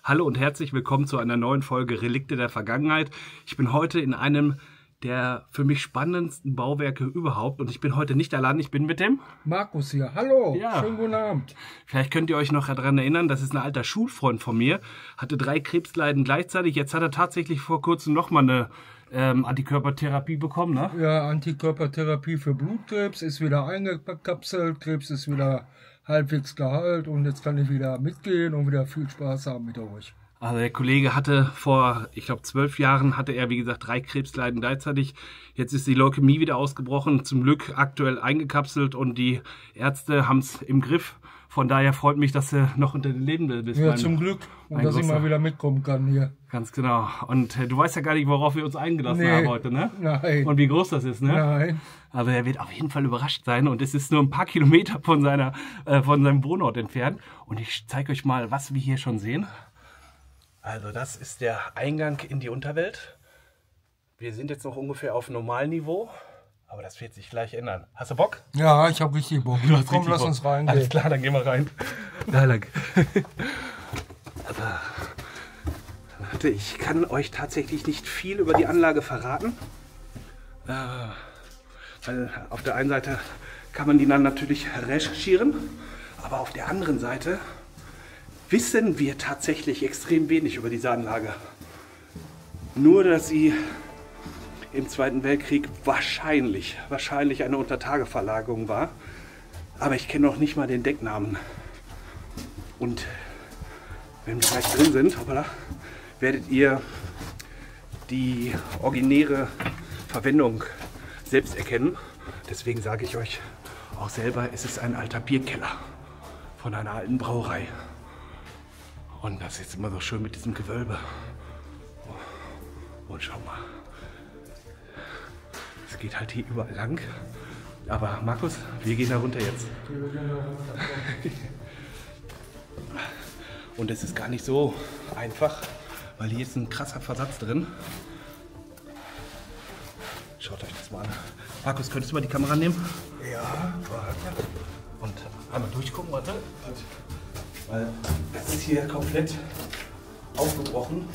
Hallo und herzlich willkommen zu einer neuen Folge Relikte der Vergangenheit. Ich bin heute in einem der für mich spannendsten Bauwerke überhaupt und ich bin heute nicht allein, ich bin mit dem Markus hier. Hallo, ja. Schönen guten Abend. Vielleicht könnt ihr euch noch daran erinnern, das ist ein alter Schulfreund von mir, hatte 3 Krebsleiden gleichzeitig. Jetzt hat er tatsächlich vor kurzem nochmal eine Antikörpertherapie bekommen, ne? Ja, Antikörpertherapie für Blutkrebs ist wieder eingekapselt, Krebs ist wieder halbwegs geheilt und jetzt kann ich wieder mitgehen und wieder viel Spaß haben mit euch. Also der Kollege hatte vor, ich glaube 12 Jahren, hatte er wie gesagt 3 Krebsleiden gleichzeitig. Jetzt ist die Leukämie wieder ausgebrochen, zum Glück aktuell eingekapselt und die Ärzte haben es im Griff. Von daher freut mich, dass du noch unter den Lebenden bist. Ja, zum Glück. Und dass ich mal wieder mitkommen kann hier. Ganz genau. Und du weißt ja gar nicht, worauf wir uns eingelassen haben heute, ne? Nein. Und wie groß das ist, ne? Nein. Also er wird auf jeden Fall überrascht sein und es ist nur ein paar Kilometer von seinem Wohnort entfernt. Und ich zeige euch mal, was wir hier schon sehen. Also das ist der Eingang in die Unterwelt. Wir sind jetzt noch ungefähr auf Normalniveau, aber das wird sich gleich ändern. Hast du Bock? Ja, ich habe richtig Bock. Komm, lass uns rein. Alles klar, dann gehen wir rein. Na, danke. Warte, ich kann euch tatsächlich nicht viel über die Anlage verraten. Weil auf der einen Seite kann man die dann natürlich recherchieren, aber auf der anderen Seite wissen wir tatsächlich extrem wenig über diese Anlage. Nur, dass sie im Zweiten Weltkrieg wahrscheinlich eine Untertageverlagerung war. Aber ich kenne noch nicht mal den Decknamen. Und wenn wir gleich drin sind, hoppala, werdet ihr die originäre Verwendung selbst erkennen. Deswegen sage ich euch auch selber, es ist ein alter Bierkeller von einer alten Brauerei. Und das ist immer so schön mit diesem Gewölbe. Und schau mal. Es geht halt hier überall lang. Aber Markus, wir gehen da runter jetzt. Und es ist gar nicht so einfach, weil hier ist ein krasser Versatz drin. Schaut euch das mal an. Markus, könntest du mal die Kamera nehmen? Ja. Und einmal durchgucken, warte. Weil das ist hier komplett aufgebrochen. Und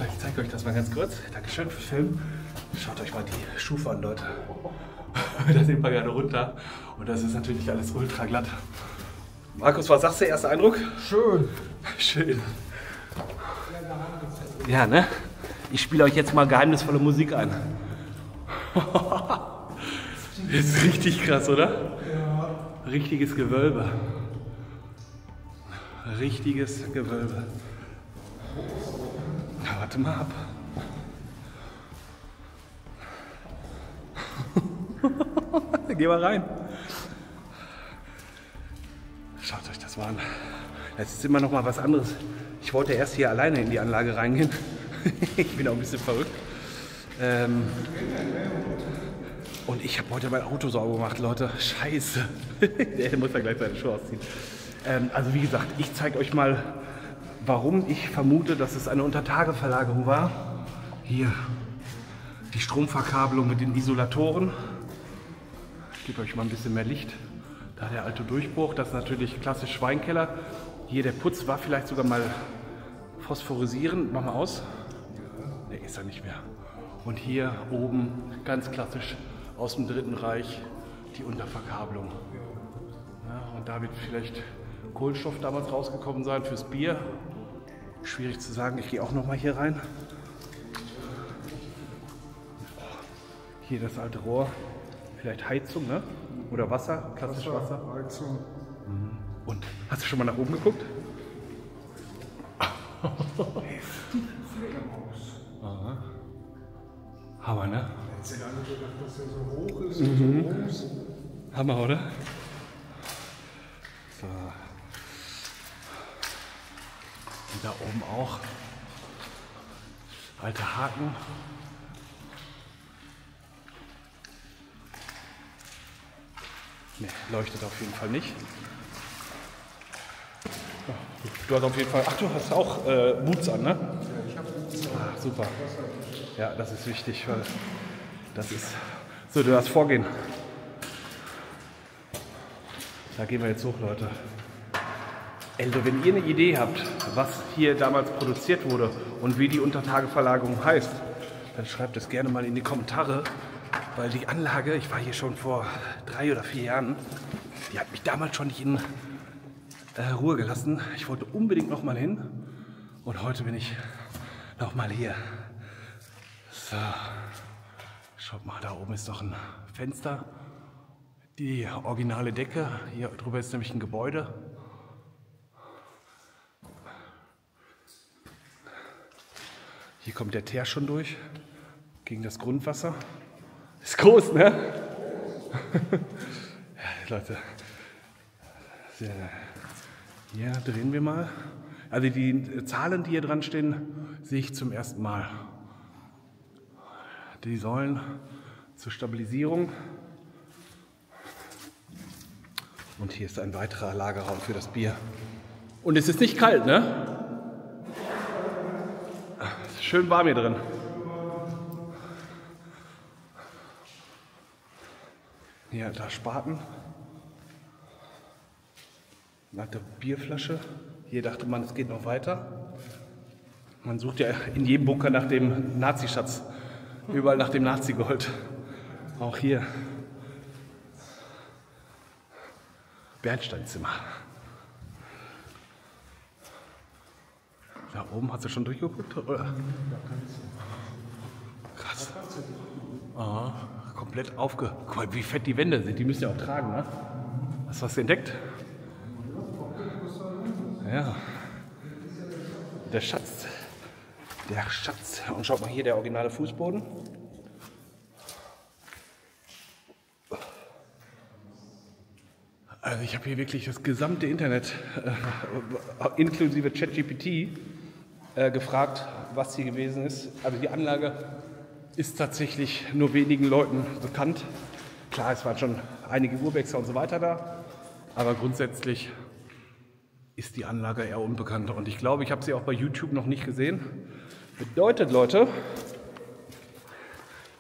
ich zeige euch das mal ganz kurz. Dankeschön fürs Filmen. Schaut euch mal die Stufe an, Leute. Da sehen wir gerade runter. Und das ist natürlich alles ultra glatt. Markus, was sagst du, erster Eindruck? Schön. Schön. Ja, ne? Ich spiele euch jetzt mal geheimnisvolle Musik ein. Das ist richtig krass, oder? Richtiges Gewölbe. Richtiges Gewölbe. Na, warte mal ab. Geh mal rein. Schaut euch das mal an. Das ist immer noch mal was anderes. Ich wollte erst hier alleine in die Anlage reingehen. Ich bin auch ein bisschen verrückt. Und ich habe heute mein Auto sauber gemacht, Leute. Scheiße. Der muss ja gleich seine Schuhe ausziehen. Also wie gesagt, ich zeige euch mal, warum ich vermute, dass es eine Untertageverlagerung war. Hier die Stromverkabelung mit den Isolatoren. Ich gebe euch mal ein bisschen mehr Licht. Da der alte Durchbruch, das ist natürlich klassisch Schweinkeller. Hier der Putz war vielleicht sogar mal phosphorisierend. Mach mal aus. Ne, ist er nicht mehr. Und hier oben ganz klassisch aus dem Dritten Reich die Unterverkabelung. Ja, und da wird vielleicht Kohlenstoff damals rausgekommen sein fürs Bier. Schwierig zu sagen, ich gehe auch noch mal hier rein. Hier das alte Rohr, vielleicht Heizung, ne? Oder Wasser, klassisch Wasser. Heizung. Und hast du schon mal nach oben geguckt? Aha. Hammer, ne? Jetzt sind alle gedacht, dass der so hoch ist und so groß. Hammer, oder? So. Und da oben auch. Alte Haken. Ne, leuchtet auf jeden Fall nicht. Du hast auf jeden Fall. Ach, du hast auch Boots an, ne? Ja, ich habe Boots an. Ah, super. Ja, das ist wichtig, weil das ist. So, du darfst vorgehen. Da gehen wir jetzt hoch, Leute. Also, wenn ihr eine Idee habt, was hier damals produziert wurde und wie die Untertageverlagerung heißt, dann schreibt es gerne mal in die Kommentare, weil die Anlage, ich war hier schon vor 3 oder 4 Jahren, die hat mich damals schon nicht in Ruhe gelassen. Ich wollte unbedingt noch mal hin und heute bin ich noch mal hier. So, schaut mal, da oben ist noch ein Fenster, die originale Decke. Hier drüber ist nämlich ein Gebäude. Hier kommt der Teer schon durch, gegen das Grundwasser. Ist groß, ne? Ja, Leute. Hier drehen wir mal. Also die Zahlen, die hier dran stehen, sehe ich zum ersten Mal. Die Säulen zur Stabilisierung. Und hier ist ein weiterer Lagerraum für das Bier. Und es ist nicht kalt, ne? Schön warm hier drin. Ja, da Spaten. Nach der Bierflasche. Hier dachte man, es geht noch weiter. Man sucht ja in jedem Bunker nach dem Nazi-Schatz. Überall nach dem Nazi-Gold. Auch hier. Bernsteinzimmer. Da oben hast du schon durchgeguckt, oder? Krass. Aha, komplett Guck mal, wie fett die Wände sind. Die müssen ja auch tragen, ne? Hast du was entdeckt? Ja. Der Schatz. Der Schatz. Und schaut mal hier, der originale Fußboden. Also ich habe hier wirklich das gesamte Internet, inklusive ChatGPT, gefragt, was hier gewesen ist. Also die Anlage ist tatsächlich nur wenigen Leuten bekannt. Klar, es waren schon einige Uhrwechsler und so weiter da, aber grundsätzlich ist die Anlage eher unbekannt. Und ich glaube, ich habe sie auch bei YouTube noch nicht gesehen. Bedeutet, Leute,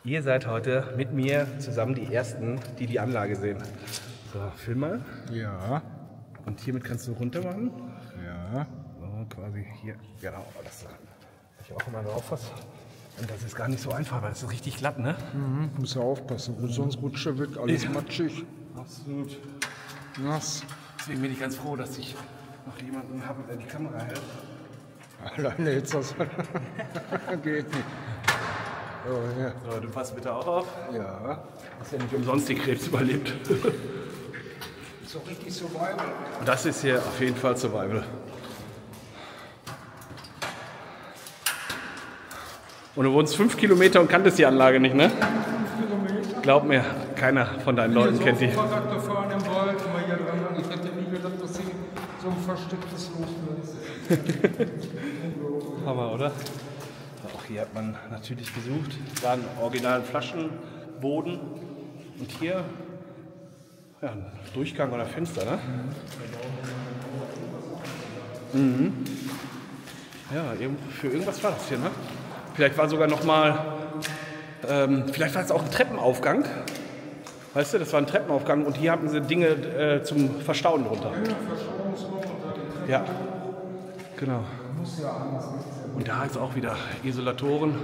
ihr seid heute mit mir zusammen die Ersten, die die Anlage sehen. So, film mal. Ja. Und hiermit kannst du runter machen. Ja. So, quasi hier. Genau, das ich auch immer drauf was. Und das ist gar nicht so einfach, weil es ist richtig glatt, ne? Mhm. Muss ja aufpassen, sonst rutscht er weg, alles matschig. Absolut. Nass. Deswegen bin ich ganz froh, dass ich noch jemanden habe, der die Kamera hält. Alleine jetzt das. Geht nicht. Oh, ja. So, du passt bitte auch auf. Ja. Hast ja nicht umsonst den Krebs überlebt. So richtig Survival. Das ist hier auf jeden Fall Survival. Und du wohnst 5 Kilometer und kanntest die Anlage nicht, ne? 5 Kilometer. Glaub mir, keiner von deinen Leuten kennt die. Fahrrad gefahren im Wald, mal hier dran. Ich hätte nie gedacht, dass sie so ein verstecktes Los ist. Hammer, oder? Auch hier hat man natürlich gesucht. Da einen originalen Flaschenboden. Und hier ja, ein Durchgang oder Fenster, ne? Mhm. Ja, für irgendwas war das hier, ne? Vielleicht war sogar noch mal, vielleicht war es auch ein Treppenaufgang. Weißt du, das war ein Treppenaufgang und hier hatten sie Dinge zum Verstauen drunter. Ja, genau. Und da ist auch wieder Isolatoren.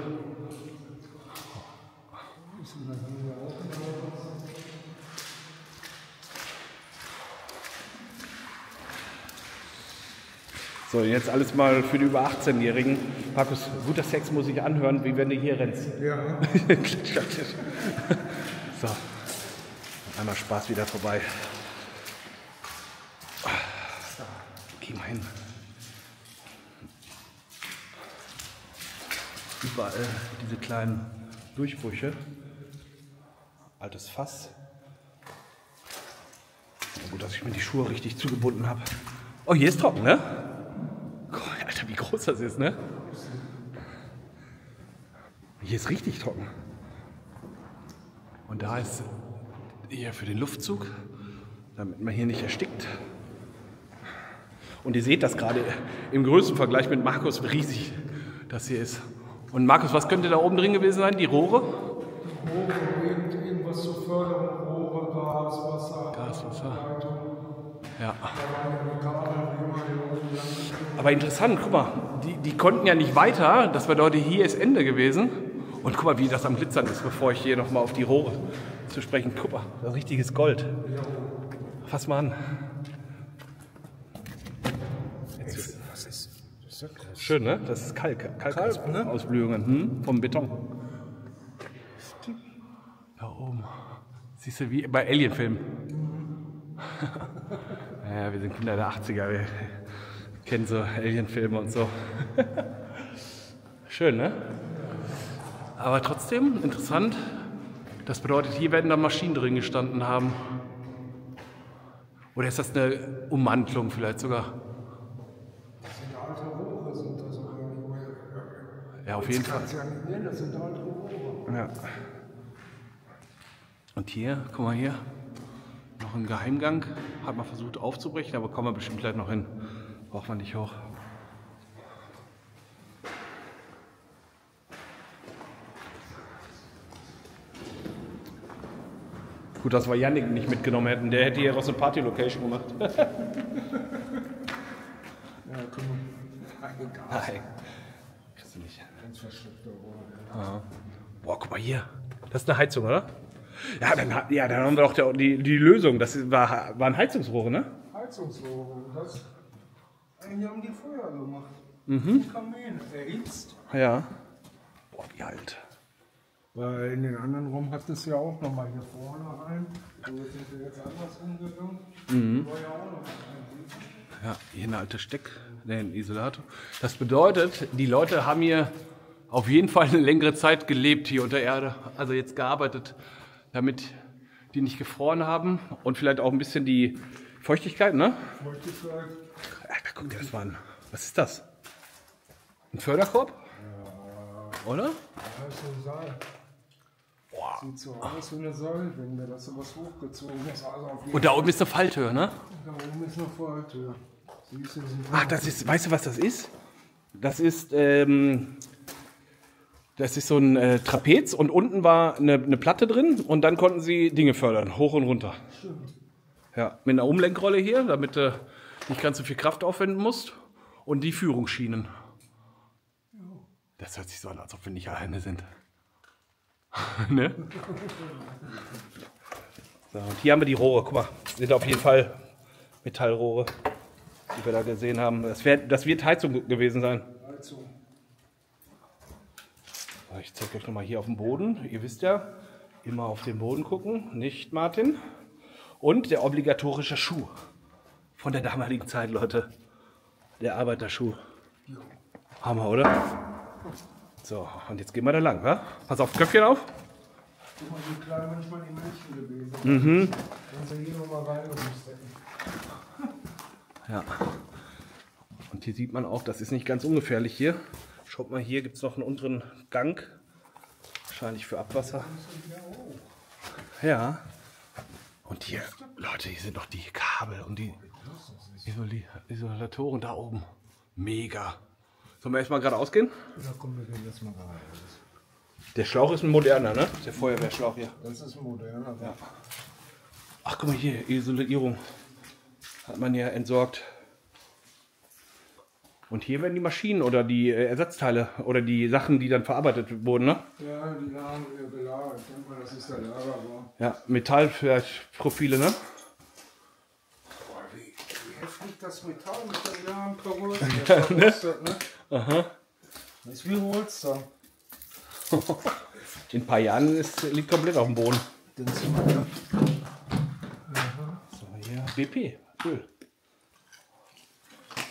So, jetzt alles mal für die über 18-Jährigen. Markus, guter Sex muss ich anhören, wie wenn du hier rennst. Ja. So, einmal Spaß wieder vorbei. Geh mal hin. Überall diese kleinen Durchbrüche. Altes Fass. Na gut, dass ich mir die Schuhe richtig zugebunden habe. Oh, hier ist trocken, ne? Alter, wie groß das ist, ne? Hier ist richtig trocken. Und da ist hier für den Luftzug, damit man hier nicht erstickt. Und ihr seht das gerade im Größenvergleich mit Markus, wie riesig das hier ist. Und Markus, was könnte da oben drin gewesen sein? Die Rohre? Rohre, irgendwas zur Förderung, Rohre, Gas, Wasser. Gas, Wasser. Leitung. Ja. Da waren ja Kabel, wie immer Aber interessant, guck mal, die konnten ja nicht weiter, das bedeutet, hier ist Ende gewesen. Und guck mal, wie das am Glitzern ist, bevor ich hier nochmal auf die Rohre zu sprechen. Guck mal, das ist richtiges Gold. Fass mal an. Was ist das? Schön, ne? Das ist Kalkausblühungen vom Beton. Da oben. Siehst du, wie bei Alien-Filmen. Ja, wir sind Kinder der 80er, wir kennen so Alien-Filme und so. Schön, ne? Aber trotzdem interessant. Das bedeutet, hier werden dann Maschinen drin gestanden haben. Oder ist das eine Ummantelung vielleicht sogar? Das sind alte Rohre, sind das sogar. Ja, auf jeden Fall. Das sind alte Rohre. Ja. Und hier, guck mal hier, noch ein Geheimgang. Hat man versucht aufzubrechen, aber kommen wir bestimmt gleich noch hin. Braucht man nicht hoch. Gut, dass wir Yannick nicht mitgenommen hätten. Der hätte hier aus einer Party-Location gemacht. Ja, komm mal. Nein. Kriegst du nicht. Ganz versteckte Rohre. Ah. Boah, guck mal hier. Das ist eine Heizung, oder? Ja, dann haben wir doch die Lösung. Das waren Heizungsrohre, ne? Heizungsrohre. Das eigentlich haben die Feuer gemacht. Mhm. Kamin erhitzt. Ja. Boah, wie alt. Weil in den anderen Raum hat es ja auch nochmal hier vorne rein. So sind wir jetzt anders umgegangen. Mhm. War ja auch noch ein Ja, hier eine alte ein Isolator. Das bedeutet, die Leute haben hier auf jeden Fall eine längere Zeit gelebt hier unter Erde. Also jetzt gearbeitet, damit die nicht gefroren haben und vielleicht auch ein bisschen die Feuchtigkeit, ne? Feuchtigkeit. Ach, guck dir das mal an. Was ist das? Ein Förderkorb? Ja. Oder? Ja, ist ein Seil. Boah. Sieht so aus wie eine Seilwinde, dass sowas hochgezogen ist. Also auf jeden Und da oben ist eine Falltür, ne? Da oben ist eine Falltür. Siehst du, Ach, das ist, weißt du, was das ist? Das ist so ein Trapez und unten war eine Platte drin und dann konnten sie Dinge fördern, hoch und runter. Stimmt. Ja, mit einer Umlenkrolle hier, damit du nicht ganz so viel Kraft aufwenden musst. Und die Führungsschienen. Das hört sich so an, als ob wir nicht alleine sind. Ne? So, und hier haben wir die Rohre. Guck mal, das sind auf jeden Fall Metallrohre, die wir da gesehen haben. Das wird Heizung gewesen sein. Heizung. Ich zeige euch nochmal hier auf dem Boden. Ihr wisst ja, immer auf den Boden gucken, nicht Martin. Und der obligatorische Schuh von der damaligen Zeit, Leute. Der Arbeiterschuh. Hammer, oder? So, und jetzt gehen wir da lang, wa? Pass auf, Köpfchen auf. Guck mal, wie klein manchmal die Menschen gewesen sind. Mhm. Wenn sie hier nochmal reingemusst hätten. Ja. Und hier sieht man auch, das ist nicht ganz ungefährlich hier. Schaut mal, hier gibt es noch einen unteren Gang. Wahrscheinlich für Abwasser. Ja. Und hier, Leute, hier sind noch die Kabel und die Isolatoren da oben. Mega. Sollen wir erstmal geradeaus gehen? Ja, komm, wir gehen jetzt mal rein. Der Schlauch ist ein moderner, ne? Der Feuerwehrschlauch hier. Das ist ein moderner. Ja. Ach, guck mal hier, Isolierung. Hat man ja entsorgt. Und hier werden die Maschinen oder die Ersatzteile oder die Sachen, die dann verarbeitet wurden, ne? Ja, die haben wir gelagert. Ich denke mal, das ist der Lagerraum. Ja, Metallprofile, ne? Boah, wie heftig das Metall mit den Jahren verrostet, ne? Aha. Das ist wie Holster. In ein paar Jahren liegt komplett auf dem Boden. Den sind wir. So, hier BP, Öl.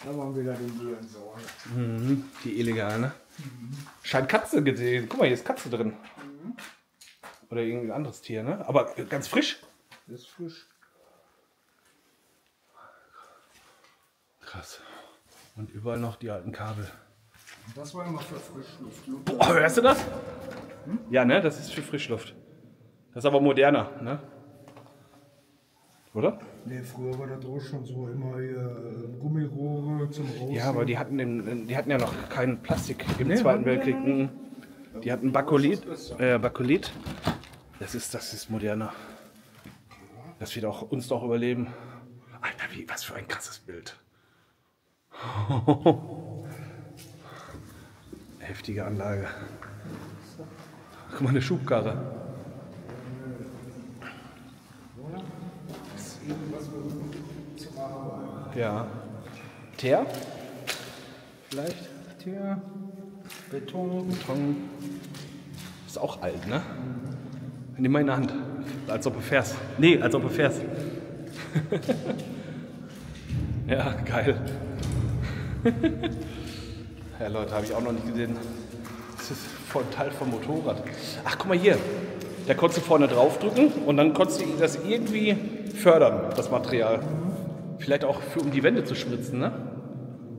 Da haben wir wieder den Bier entsorgen. Mhm, die illegal, ne? Scheint Katze gesehen. Guck mal, hier ist Katze drin. Oder irgendein anderes Tier, ne? Aber ganz frisch. Das ist frisch. Krass. Und überall noch die alten Kabel. Das war immer für Frischluft. Boah, hörst du das? Ja, ne? Das ist für Frischluft. Das ist aber moderner, ne? Oder? Ne, früher war das auch schon so immer hier Gummirohre zum Rausziehen. Ja, aber die hatten ja noch kein Plastik im Zweiten Weltkrieg. Die hatten Bakulit. Bakulit. Das ist moderner. Das wird auch uns noch überleben. Alter, was für ein krasses Bild. Heftige Anlage. Guck mal, eine Schubkarre. Ja. Teer? Vielleicht? Teer, Beton. Ist auch alt, ne? Nimm mal in der Hand. Als ob du fährst. Nee, als ob du fährst. Ja, geil. Ja, Leute, habe ich auch noch nicht gesehen. Das ist voll Teil vom Motorrad. Ach, guck mal hier. Da konntest du vorne draufdrücken und dann konntest du das irgendwie fördern, das Material. Vielleicht auch für, um die Wände zu spritzen, ne?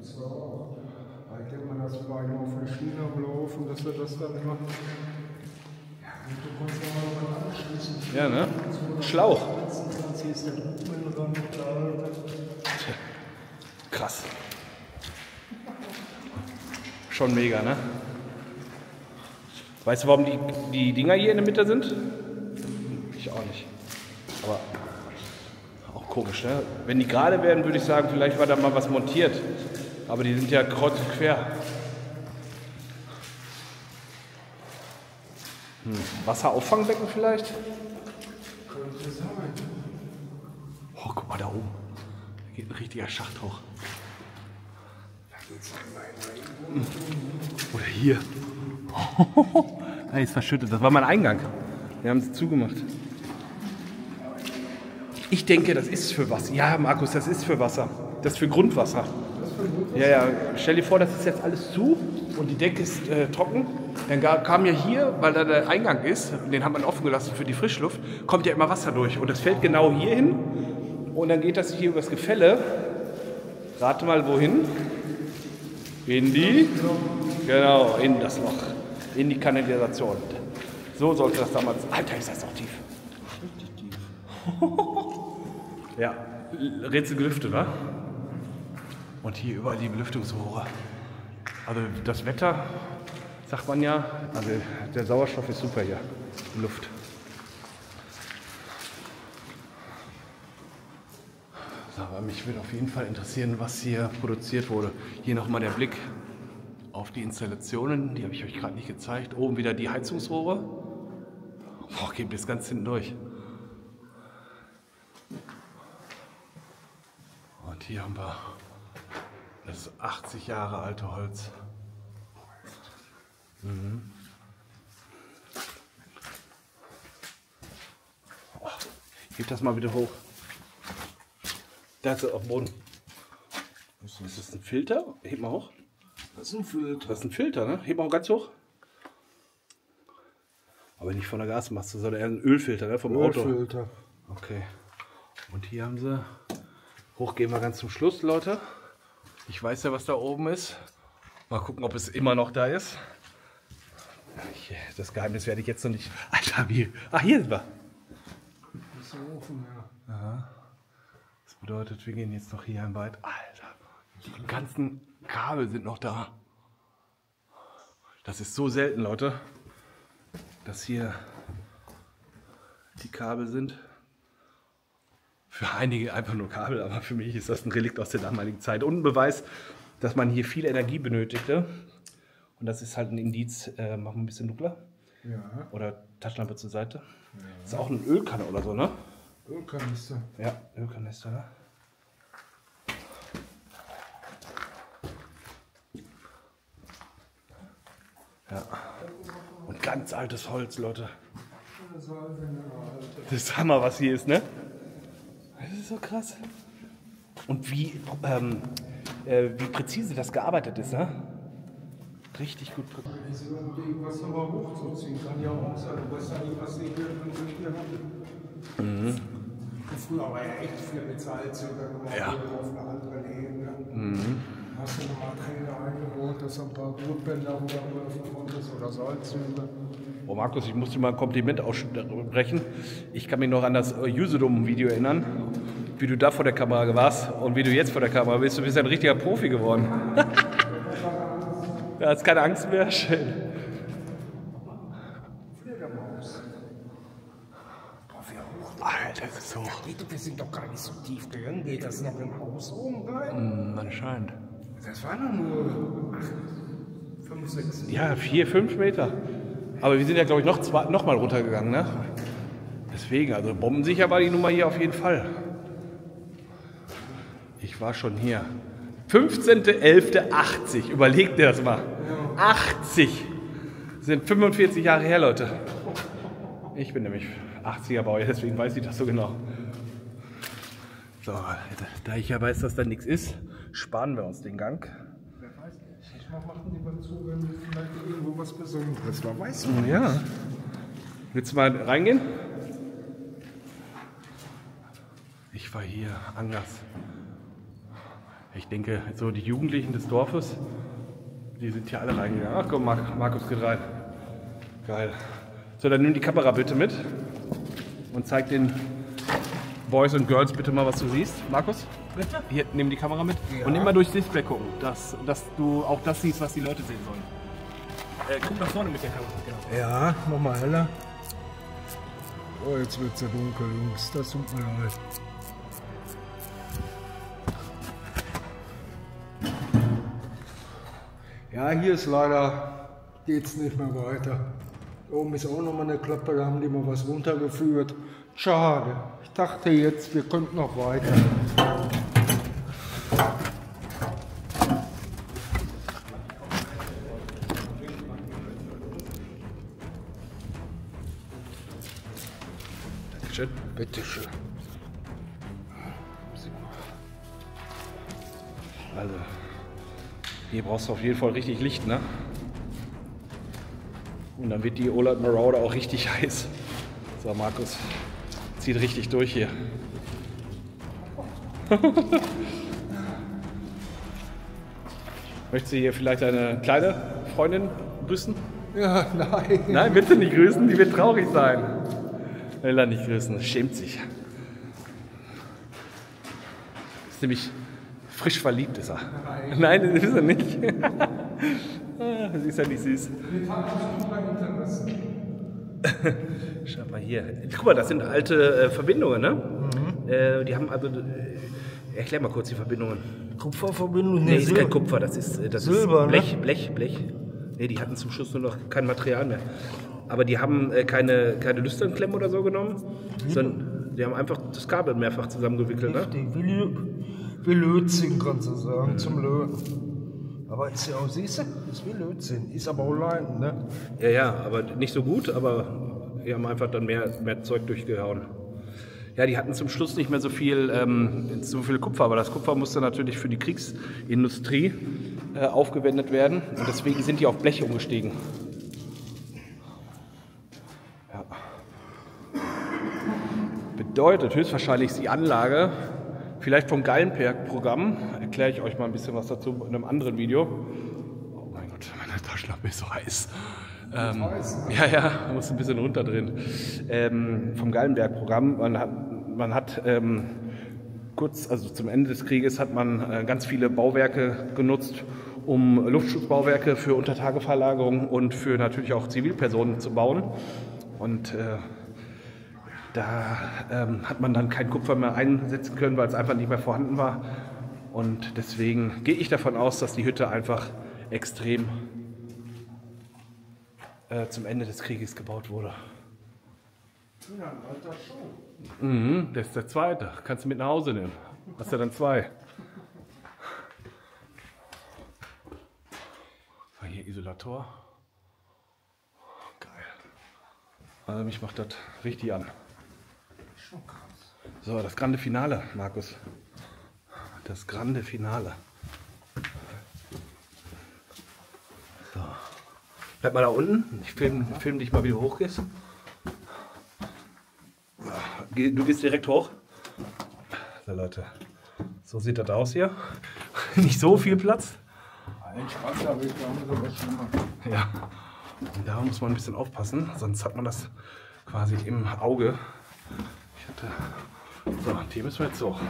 So, ich denke mal, das war auf der Schiene am Laufen, dass wir das dann immer. Ja, und du kannst ja mal anschließen. Ja, ne? Schlauch. Hier ist der Druckmann dran. Krass. Schon mega, ne? Weißt du, warum die Dinger hier in der Mitte sind? Ich auch nicht. Aber auch komisch, ne? Wenn die gerade wären, würde ich sagen, vielleicht war da mal was montiert. Aber die sind ja kreuz und quer. Wasserauffangbecken vielleicht? Könnte sein. Oh, guck mal da oben. Da geht ein richtiger Schacht hoch. Oder hier. Da ist verschüttet. Das war mein Eingang. Wir haben sie zugemacht. Ich denke, das ist für Wasser. Ja, Markus, das ist für Wasser. Das ist für Grundwasser. Ja, ja. Stell dir vor, das ist jetzt alles zu und die Decke ist trocken. Dann kam ja hier, weil da der Eingang ist, den hat man offen gelassen für die Frischluft, kommt ja immer Wasser durch. Und das fällt genau hier hin. Und dann geht das hier übers Gefälle. Rate mal, wohin? In die? Genau, in das Loch. In die Kanalisation. So sollte das damals. Alter, ist das auch tief. Richtig tief. Ja, Rätsel gelüftet, wa? Und hier überall die Belüftungsrohre. Also das Wetter, sagt man ja, also der Sauerstoff ist super hier, die Luft. So, aber mich würde auf jeden Fall interessieren, was hier produziert wurde. Hier nochmal der Blick auf die Installationen, die habe ich euch gerade nicht gezeigt. Oben wieder die Heizungsrohre. Boah, geht bis ganz hinten durch. Und hier haben wir das 80 Jahre alte Holz. Mhm. Oh, heb das mal wieder hoch. Da ist es auf dem Boden. Ist das ein Filter? Heb mal hoch. Das ist ein Filter. Das ist ein Filter, ne? Heb mal ganz hoch. Aber nicht von der Gasmaske, sondern eher ein Ölfilter, ne? Vom Auto. Ölfilter. Okay. Und hier haben sie. Hoch gehen wir ganz zum Schluss, Leute. Ich weiß ja, was da oben ist. Mal gucken, ob es immer noch da ist. Das Geheimnis werde ich jetzt noch nicht. Alter, wie. Ah, hier sind wir. Das ist der Ofen, ja. Aha. Das bedeutet, wir gehen jetzt noch hier weit. Alter, die ganzen Kabel sind noch da. Das ist so selten, Leute, dass hier die Kabel sind. Für einige einfach nur Kabel, aber für mich ist das ein Relikt aus der damaligen Zeit. Und ein Beweis, dass man hier viel Energie benötigte. Und das ist halt ein Indiz, machen wir ein bisschen dunkler. Ja. Oder Taschenlampe zur Seite. Ja. Das ist auch eine Ölkanne oder so, ne? Ölkanister. Ja, Ölkanister, ne? Ja. Und ganz altes Holz, Leute. Das ist Hammer, was hier ist, ne? Das ist so krass. Und wie präzise das gearbeitet ist, ne? Richtig gut präzise. Wenn sie irgendwas nochmal hochzuziehen, kann ja auch sein. Du weißt ja nicht, was die hier haben. Früher war ja echt viel bezahlt, Ja. auf eine andere Ebene. Hast du nochmal Kräne eingebaut, dass ein paar Blutbänder rüberlaufen konntest oder Salzsäure. Oh Markus, ich muss dir mal ein Kompliment aussprechen. Ich kann mich noch an das Usedom-Video erinnern, wie du da vor der Kamera warst und wie du jetzt vor der Kamera bist. Du bist ein richtiger Profi geworden. Ja, hast keine Angst mehr? Schön. Fledermaus. Boah, wie hoch. Alter, das ist hoch. Wir sind doch gar nicht so tief gegangen. Geht das noch im Haus oben rein? Anscheinend. Das waren doch nur 5, 6. Ja, 4, 5 Meter. Aber wir sind ja, glaube ich, noch mal runtergegangen, ne? Deswegen, also bombensicher war die Nummer hier auf jeden Fall. Ich war schon hier. 15.11.80. Überlegt dir das mal. 80. Sind 45 Jahre her, Leute. Ich bin nämlich 80er Baujahr, deswegen weiß ich das so genau. So, da ich ja weiß, dass da nichts ist, sparen wir uns den Gang. Wer weiß nicht. Manchmal machen die mal zu, wenn vielleicht irgendwo was Besonderes war. Weiß man. Ja. Willst du mal reingehen? Ich war hier, Angers. Ich denke, so die Jugendlichen des Dorfes, die sind hier alle reingegangen. Ach komm, Markus geht rein. Geil. So, dann nimm die Kamera bitte mit und zeig den Boys und Girls bitte mal, was du siehst. Markus? Bitte? Hier, nimm die Kamera mit und nimm mal durchs Display gucken, dass du auch das siehst, was die Leute sehen sollen. Guck nach vorne mit der Kamera. Genau. Ja, mach mal heller. Oh, jetzt wird's ja dunkel, Jungs. Das tut mir leid. Ja, hier ist leider, geht's nicht mehr weiter. Da oben ist auch nochmal eine Klappe, da haben die mal was runtergeführt. Schade. Ich dachte jetzt, wir könnten noch weiter. Dankeschön. Bitteschön. Also, hier brauchst du auf jeden Fall richtig Licht, ne? Und dann wird die Ola Marauder auch richtig heiß. So, Markus, zieht richtig durch hier. Möchtest du hier vielleicht deine kleine Freundin grüßen? Ja, nein. Nein, willst du nicht grüßen? Die wird traurig sein. Will er nicht grüßen, schämt sich. Ist nämlich frisch verliebt, ist er. Nein, das ist er nicht. Das ist ja nicht süß. Schau mal hier. Guck mal, das sind alte Verbindungen, ne? Mhm. Die haben also. Erklär mal kurz die Verbindungen. Kupferverbindung? Nee, ist kein Kupfer, das ist Silber, Blech, Blech. Nee, die hatten zum Schluss nur noch kein Material mehr. Aber die haben keine Lüsternklemmen oder so genommen, sondern die haben einfach das Kabel mehrfach zusammengewickelt. Ne? Wie Lötzinn, kannst du sagen, zum Löten. Aber ist ja auch, siehst du, ist wie Lötzinn, ist aber auch Leim, ne? Ja, aber nicht so gut, aber die haben einfach dann mehr Zeug durchgehauen. Ja, die hatten zum Schluss nicht mehr so viel Kupfer, aber das Kupfer musste natürlich für die Kriegsindustrie aufgewendet werden und deswegen sind die auf Blech umgestiegen. Ja. Bedeutet höchstwahrscheinlich ist die Anlage vielleicht vom Gallenberg-Programm, erkläre ich euch mal ein bisschen was dazu in einem anderen Video. Oh mein Gott, meine Taschenlampe ist so heiß. Ja, man muss ein bisschen runterdrehen. Vom Gallenberg-Programm, man hat kurz, also zum Ende des Krieges hat man ganz viele Bauwerke genutzt, um Luftschutzbauwerke für Untertageverlagerung und für natürlich auch Zivilpersonen zu bauen. Und da hat man dann kein Kupfer mehr einsetzen können, weil es einfach nicht mehr vorhanden war. Und deswegen gehe ich davon aus, dass die Hütte einfach extrem zum Ende des Krieges gebaut wurde. Ja, ein alter Schuh. Mhm, das ist der zweite. Kannst du mit nach Hause nehmen. Hast du dann zwei. So, hier Isolator. Geil. Also mich macht das richtig an. Schon krass. So, das Grande Finale, Markus. Das Grande Finale. So. Bleib mal da unten. Ich film dich mal, wie du hochgehst. Du gehst direkt hoch. So Leute, so sieht das aus hier. Nicht so viel Platz. Ein Spaß, aber ich glaube, das schon mal. Ja, und da muss man ein bisschen aufpassen, sonst hat man das quasi im Auge. So, die müssen wir jetzt hoch.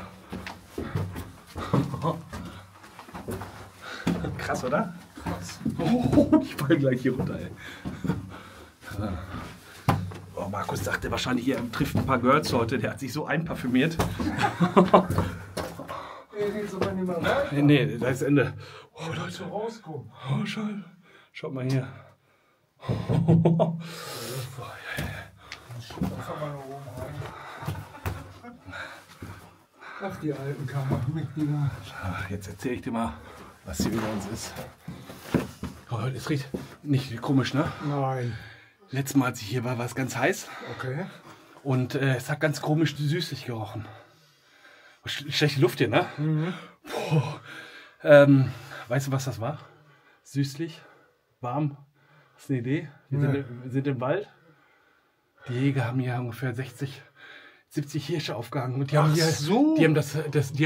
Krass, oder? Krass. Oh, ich fall gleich hier runter, ey. Oh, Markus dachte wahrscheinlich, er trifft ein paar Girls heute. Der hat sich so einparfümiert. Geht's aber nicht mehr weiter. Nee, da ist Ende. Oh, Leute, rauskommen. Oh, schaut mal hier. Ach, die alten Kammermitglieder. Jetzt erzähle ich dir mal, was hier über uns ist. Oh, es riecht nicht komisch, ne? Nein. Letztes Mal, als ich hier war, war es ganz heiß. Okay. Und es hat ganz komisch süßlich gerochen. Schlechte Luft hier, ne? Mhm. Weißt du, was das war? Süßlich, warm. Hast du eine Idee? Wir sind im Wald. Die Jäger haben hier ungefähr 60, 70 Hirsche aufgehangen. Und die haben, die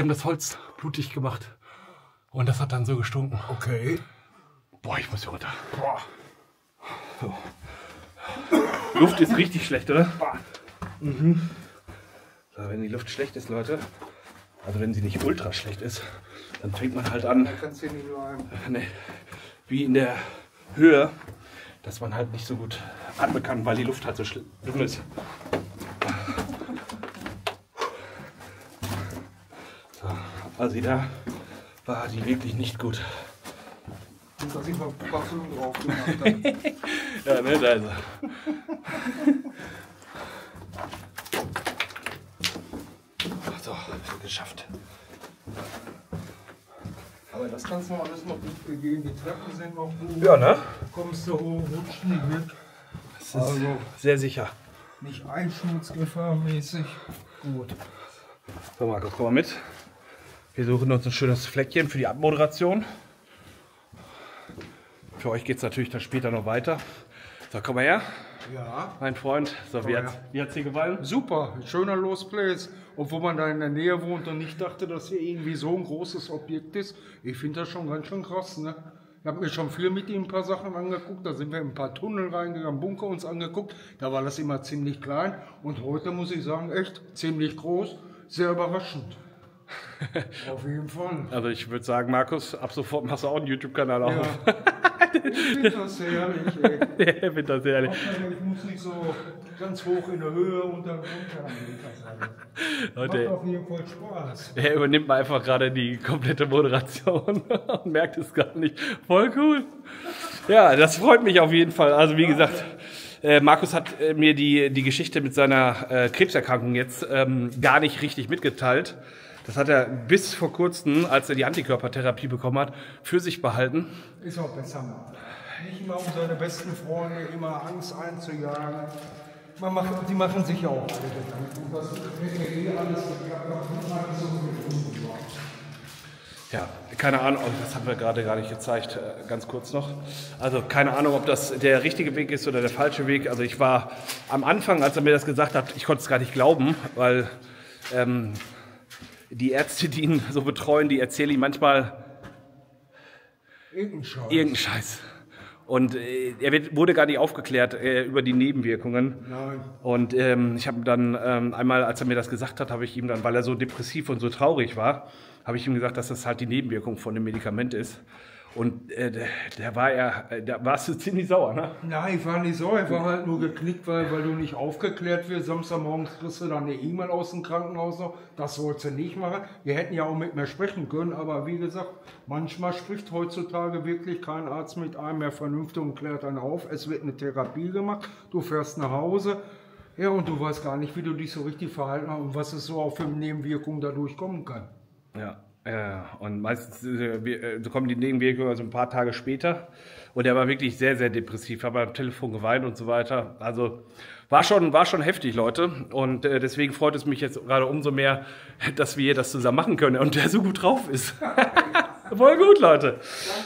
haben das Holz blutig gemacht. Und das hat dann so gestunken. Okay. Boah, ich muss hier runter. Boah. So. Luft ist richtig schlecht, oder? Mhm. So, wenn die Luft schlecht ist, Leute, also wenn sie nicht ultra schlecht ist, dann fängt man halt an, wie in der Höhe, dass man halt nicht so gut atmen kann, weil die Luft halt so dünn ist. So, also da war die wirklich nicht gut. Und dass ich mal Parfüm drauf gemacht habe. Ja, ne, da ist er. So, geschafft. Aber das kannst du alles noch gut begehen. Die Treppen sind noch gut. Ja, ne? Kommst du hoch, rutscht nicht weg. Das ist also sehr sicher. Nicht einsturzgefahrmäßig. Gut. So, Markus, komm mal mit. Wir suchen uns ein schönes Fleckchen für die Abmoderation. Für euch geht es natürlich dann später noch weiter. So, komm mal her. Ja. Mein Freund. So, wie hat's dir gefallen? Super, schöner Lost Place. Obwohl man da in der Nähe wohnt und nicht dachte, dass hier irgendwie so ein großes Objekt ist. Ich finde das schon ganz schön krass, ne? Ich habe mir schon viel mit ihm ein paar Sachen angeguckt. Da sind wir in ein paar Tunnel reingegangen, Bunker uns angeguckt. Da war das immer ziemlich klein. Und heute muss ich sagen, echt ziemlich groß. Sehr überraschend. Auf jeden Fall. Also ich würde sagen, Markus, ab sofort machst du auch einen YouTube-Kanal auf. Ja. Ich finde das herrlich, ey. Ich finde das herrlich. Ich muss nicht so ganz hoch in der Höhe und dann runter. Macht auf jeden Fall Spaß. Er übernimmt mal einfach gerade die komplette Moderation und merkt es gar nicht. Voll cool. Ja, das freut mich auf jeden Fall. Also wie gesagt, Markus hat mir die Geschichte mit seiner Krebserkrankung jetzt gar nicht richtig mitgeteilt. Das hat er bis vor kurzem, als er die Antikörpertherapie bekommen hat, für sich behalten. Ist auch besser machen. Nicht immer um seine besten Freunde immer Angst einzujagen. Die machen sich ja auch alle Gedanken. Das wird alles ja, keine Ahnung, das haben wir gerade gar nicht gezeigt, ganz kurz noch. Also keine Ahnung, ob das der richtige Weg ist oder der falsche Weg. Also ich war am Anfang, als er mir das gesagt hat, ich konnte es gar nicht glauben, weil die Ärzte, die ihn so betreuen, die erzählen ihm manchmal irgendeinen Scheiß. Und er wurde gar nicht aufgeklärt über die Nebenwirkungen. Nein. Und ich habe dann einmal, als er mir das gesagt hat, habe ich ihm dann, weil er so depressiv und so traurig war, habe ich ihm gesagt, dass das halt die Nebenwirkung von dem Medikament ist. Und da warst du ziemlich sauer, ne? Nein, ich war nicht sauer, ich war halt nur geknickt, weil du nicht aufgeklärt wirst. Samstagmorgens kriegst du dann eine E-Mail aus dem Krankenhaus noch. Das sollst du nicht machen. Wir hätten ja auch mit mir sprechen können, aber wie gesagt, manchmal spricht heutzutage wirklich kein Arzt mit einem mehr vernünftig und klärt dann auf. Es wird eine Therapie gemacht, du fährst nach Hause. Ja, und du weißt gar nicht, wie du dich so richtig verhalten hast und was es so auch für Nebenwirkungen dadurch kommen kann. Ja. Ja, und meistens kommen die Nebenwirkungen also ein paar Tage später. Und er war wirklich sehr, sehr depressiv, hat am Telefon geweint und so weiter. Also war schon heftig, Leute. Und deswegen freut es mich jetzt gerade umso mehr, dass wir das zusammen machen können und der so gut drauf ist. Voll gut, Leute.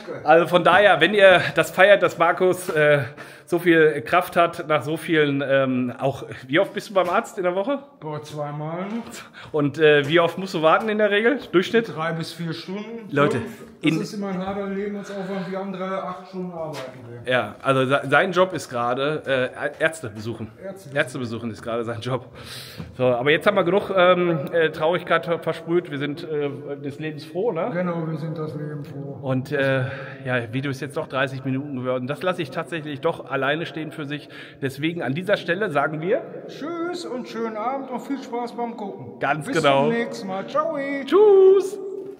Danke. Also von daher, wenn ihr das feiert, dass Markus so viel Kraft hat, nach so vielen, auch, wie oft bist du beim Arzt in der Woche? Boah, 2-mal. Und wie oft musst du warten in der Regel? Durchschnitt? 3 bis 4 Stunden. Leute, das ist immer ein harter Lebensaufwand, wir andere 8 Stunden arbeiten. Ja, also sein Job ist gerade Ärzte besuchen. Ärzte besuchen ist gerade sein Job. So, aber jetzt haben wir genug Traurigkeit versprüht. Wir sind des Lebens froh, ne? Genau, wir sind das Leben froh. Und ja, Video ist jetzt doch 30 Minuten geworden. Das lasse ich tatsächlich doch alleine stehen für sich. Deswegen an dieser Stelle sagen wir Tschüss und schönen Abend und viel Spaß beim Gucken. Ganz genau. Bis zum nächsten Mal. Ciao. Tschüss.